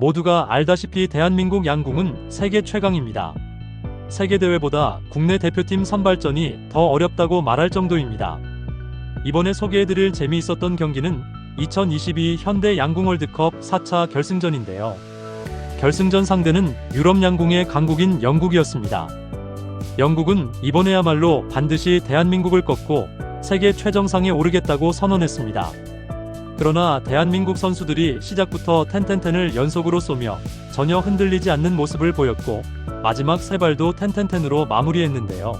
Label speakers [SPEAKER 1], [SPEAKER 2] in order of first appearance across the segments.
[SPEAKER 1] 모두가 알다시피 대한민국 양궁은 세계 최강입니다. 세계대회보다 국내 대표팀 선발전이 더 어렵다고 말할 정도입니다. 이번에 소개해드릴 재미있었던 경기는 2022 현대 양궁 월드컵 4차 결승전인데요. 결승전 상대는 유럽 양궁의 강국인 영국이었습니다. 영국은 이번에야말로 반드시 대한민국을 꺾고 세계 최정상에 오르겠다고 선언했습니다. 그러나 대한민국 선수들이 시작부터 텐텐텐을 연속으로 쏘며 전혀 흔들리지 않는 모습을 보였고 마지막 세 발도 텐텐텐으로 마무리했는데요.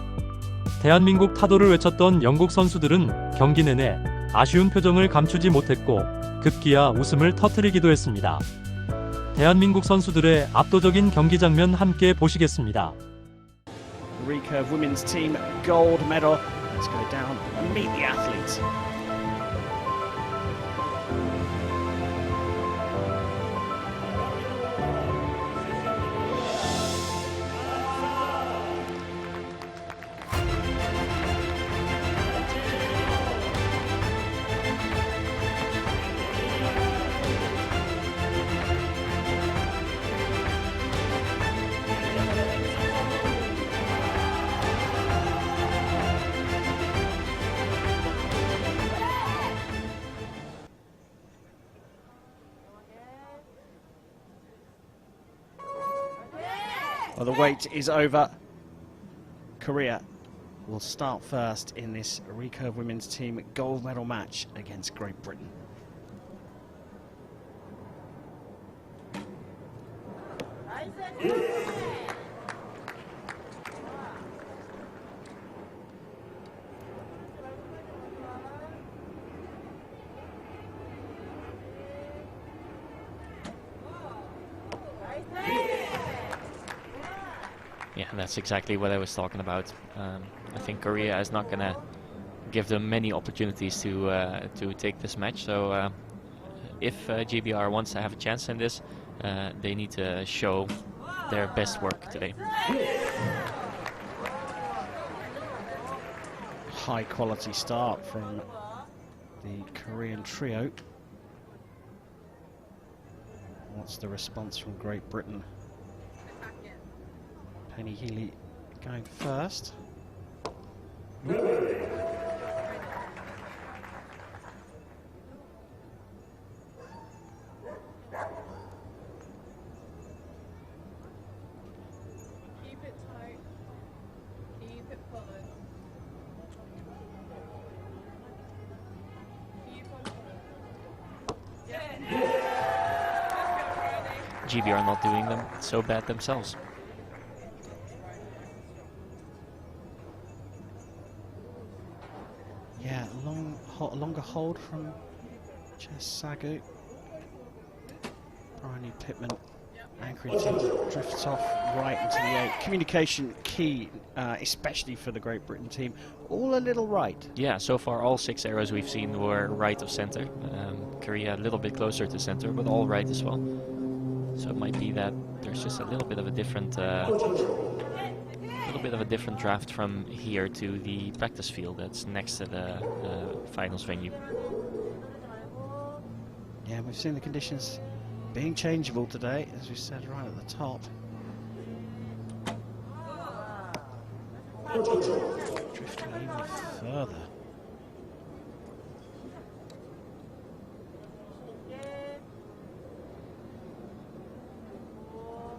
[SPEAKER 1] 대한민국 타도를 외쳤던 영국 선수들은 경기 내내 아쉬운 표정을 감추지 못했고 급기야 웃음을 터뜨리기도 했습니다. 대한민국 선수들의 압도적인 경기 장면 함께 보시겠습니다.
[SPEAKER 2] Recurve women's team gold medal. Let's go down and meet the athletes. Well, the wait is over. Korea will start first in this recurve women's team gold medal match against Great Britain.
[SPEAKER 3] Yeah, that's exactly what I was talking about. I think Korea is not going to give them many opportunities to take this match. So if GBR wants to have a chance in this, they need to show their best work today.
[SPEAKER 2] High quality start from the Korean trio. What's the response from Great Britain? Penny Healy going first.
[SPEAKER 4] Keep it tight. Keep it pulling. Keep on pulling. Yeah.
[SPEAKER 3] GBR not doing them so bad themselves.
[SPEAKER 2] Yeah, longer hold from Jess Sagu. Bryony Pittman anchoring team drifts off right into the 8. Communication key, especially for the Great Britain team. All a little right.
[SPEAKER 3] Yeah, so far all 6 arrows we've seen were right of center. Korea a little bit closer to center, but all right as well. So it might be that there's just a little bit of a different draft from here to the practice field that's next to the finals venue.
[SPEAKER 2] Yeah, we've seen the conditions being changeable today, as we said right at the top. Drifting even further.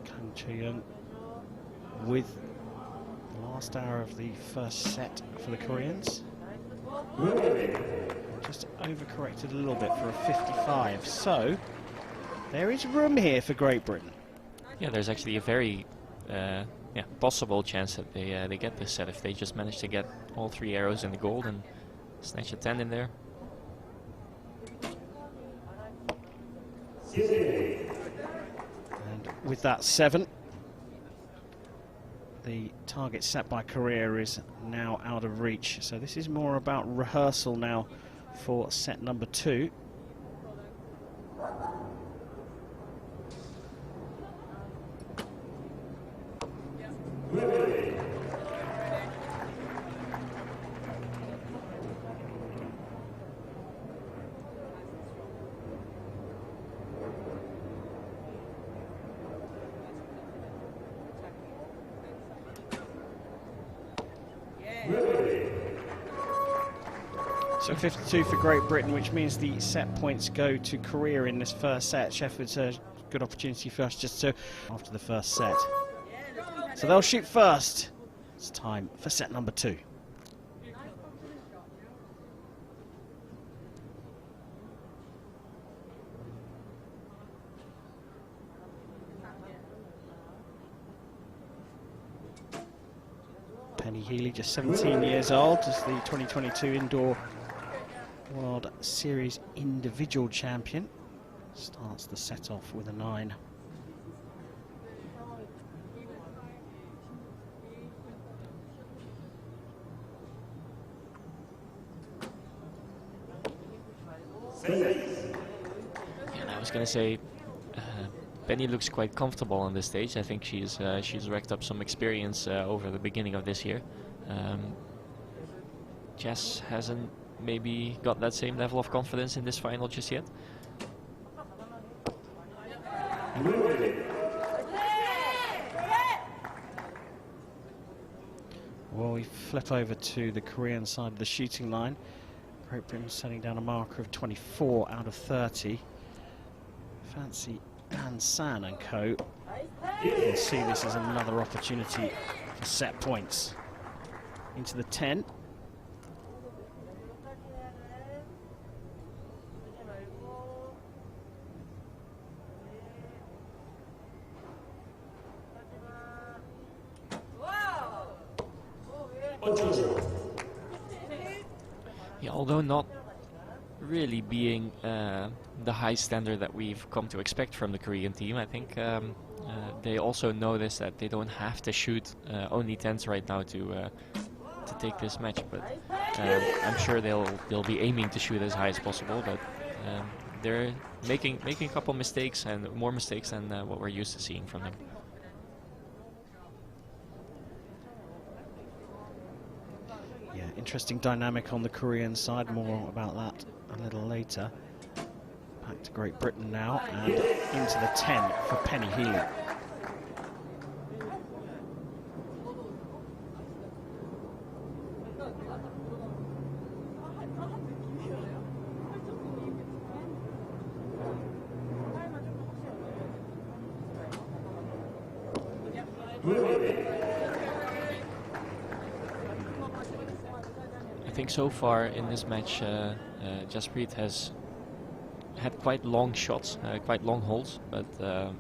[SPEAKER 2] Kang Chae-young with the last hour of the first set for the Koreans. Just overcorrected a little bit for a 55. So there is room here for Great Britain.
[SPEAKER 3] Yeah, there's actually a very possible chance that they get this set if they just manage to get all 3 arrows in the gold and snatch a 10 in there.
[SPEAKER 2] And with that 7, the target set by Korea is now out of reach. So this is more about rehearsal now for set number 2. So 52 for Great Britain, which means the set points go to Korea in this first set. Shefford's a good opportunity for us just to after the first set. So they'll shoot first. It's time for set number 2. Penny Healy, just 17 years old, is the 2022 Indoor World Series individual champion. Starts the set off with a 9.
[SPEAKER 3] And I was going to say, Penny looks quite comfortable on this stage. I think she's racked up some experience over the beginning of this year. Jess hasn't maybe got that same level of confidence in this final just yet.
[SPEAKER 2] Well, we flip over to the Korean side of the shooting line. Great Britain setting down a marker of 24 out of 30. Fancy and San and co. We'll see this as another opportunity for set points. Into the 10.
[SPEAKER 3] Yeah, although not really being the high standard that we've come to expect from the Korean team, I think they also know this, that they don't have to shoot only 10s right now to take this match. But I'm sure they'll be aiming to shoot as high as possible. But they're making a couple mistakes, and more mistakes than what we're used to seeing from them.
[SPEAKER 2] Yeah, interesting dynamic on the Korean side. More about that a little later. Back to Great Britain now, and into the 10 for Penny Healy.
[SPEAKER 3] I think so far in this match, Jaspreet has had quite long shots, quite long holes, but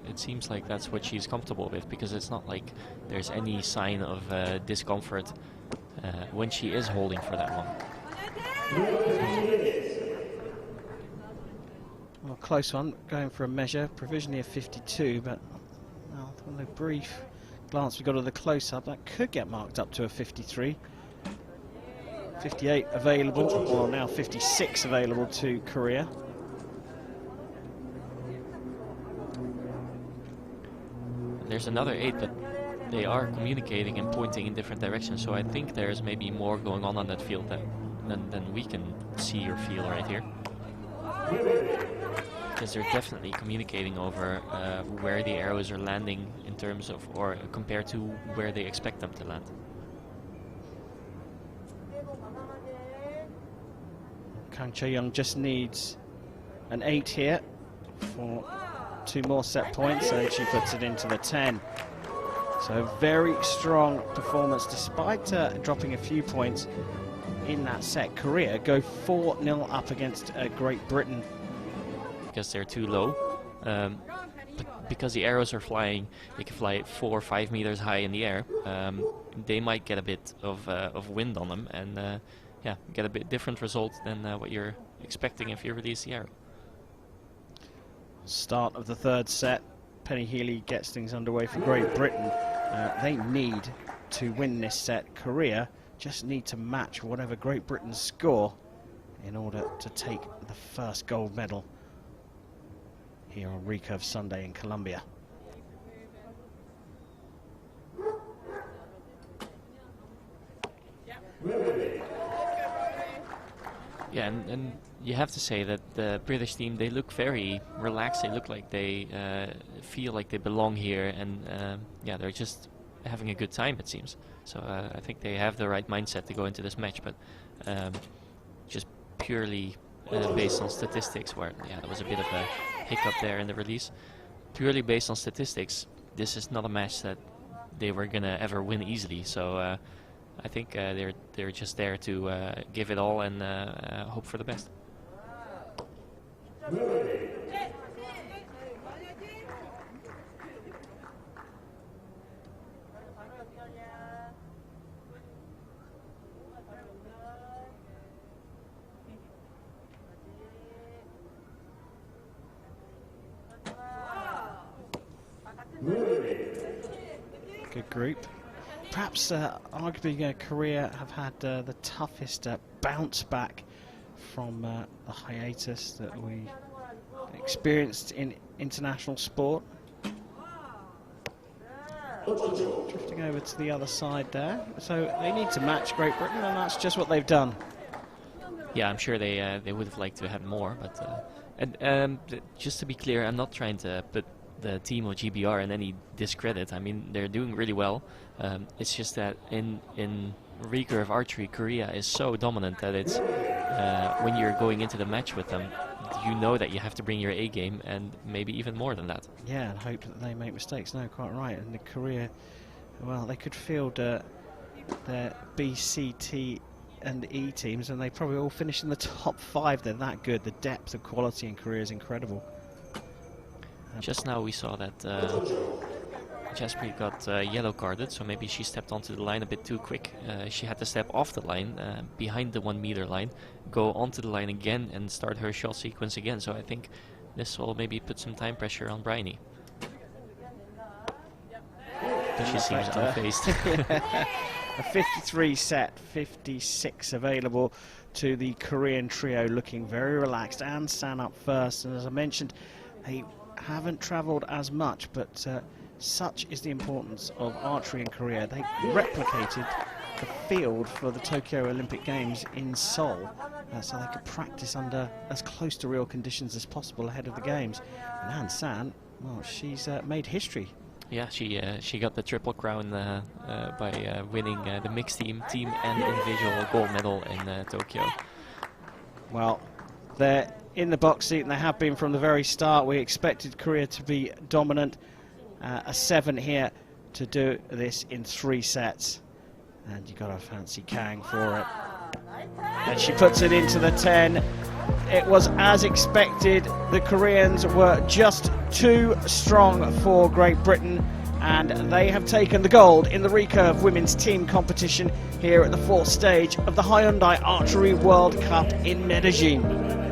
[SPEAKER 3] it seems like that's what she's comfortable with, because it's not like there's any sign of discomfort when she is holding for that long.
[SPEAKER 2] Well, close one, going for a measure, provisionally a 52, but well, from the brief glance we got at the close-up, that could get marked up to a 53. 58 available, or now 56 available to Korea.
[SPEAKER 3] There's another 8, but they are communicating and pointing in different directions, so I think there's maybe more going on that field than we can see or feel right here. Because they're definitely communicating over where the arrows are landing in terms of, or compared to where they expect them to land.
[SPEAKER 2] Kang Chae-young just needs an 8 here for 2 more set points, and she puts it into the 10. So very strong performance despite dropping a few points in that set. Korea go 4-0 up against Great Britain.
[SPEAKER 3] Because they're too low, but because the arrows are flying, they can fly 4 or 5 meters high in the air. They might get a bit of wind on them, and yeah, get a bit different result than what you're expecting if you release the arrow.
[SPEAKER 2] Start of the third set, Penny Healy gets things underway for Great Britain. They need to win this set. Korea just need to match whatever Great Britain score in order to take the first gold medal here on Recurve Sunday in Colombia.
[SPEAKER 3] Yeah, and you have to say that the British team, they look very relaxed. They look like they feel like they belong here, and yeah, they're just having a good time, it seems. So I think they have the right mindset to go into this match, but just purely based on statistics, where there was a bit of a hiccup there in the release. Purely based on statistics, this is not a match that they were gonna ever win easily. So I think they're just there to give it all and hope for the best.
[SPEAKER 2] Good group. Perhaps arguably Korea have had the toughest bounce back from the hiatus that we experienced in international sport. Drifting over to the other side there. So they need to match Great Britain, and that's just what they've done.
[SPEAKER 3] Yeah, I'm sure they would have liked to have more, but just to be clear, I'm not trying to put the team of GBR in any discredit. I mean, they're doing really well. It's just that in recurve archery, Korea is so dominant that it's when you're going into the match with them, you know that you have to bring your A game and maybe even more than that.
[SPEAKER 2] Yeah, and hope that they make mistakes. No, quite right. And the Korea, well, they could field their B, C, T and E teams, and they probably all finish in the top 5. They're that good. The depth of quality in Korea is incredible.
[SPEAKER 3] Just now we saw that Jasper got yellow carded, so maybe she stepped onto the line a bit too quick. She had to step off the line, behind the 1 meter line, go onto the line again and start her shot sequence again. So I think this will maybe put some time pressure on Bryony. She seems unfazed.
[SPEAKER 2] A 53 set, 56 available to the Korean trio, looking very relaxed. And San up first, and as I mentioned, they haven't travelled as much, but such is the importance of archery in Korea. They replicated the field for the Tokyo Olympic Games in Seoul, so they could practice under as close to real conditions as possible ahead of the games. And An San, well, she's made history.
[SPEAKER 3] Yeah, she got the triple crown by winning the mixed team and individual gold medal in Tokyo.
[SPEAKER 2] Well, they're in the box seat, and they have been from the very start. We expected Korea to be dominant. A 7 here to do this in 3 sets. And you got to fancy Kang for it. And she puts it into the 10. It was as expected. The Koreans were just too strong for Great Britain, and they have taken the gold in the recurve women's team competition here at the 4th stage of the Hyundai Archery World Cup in Medellin.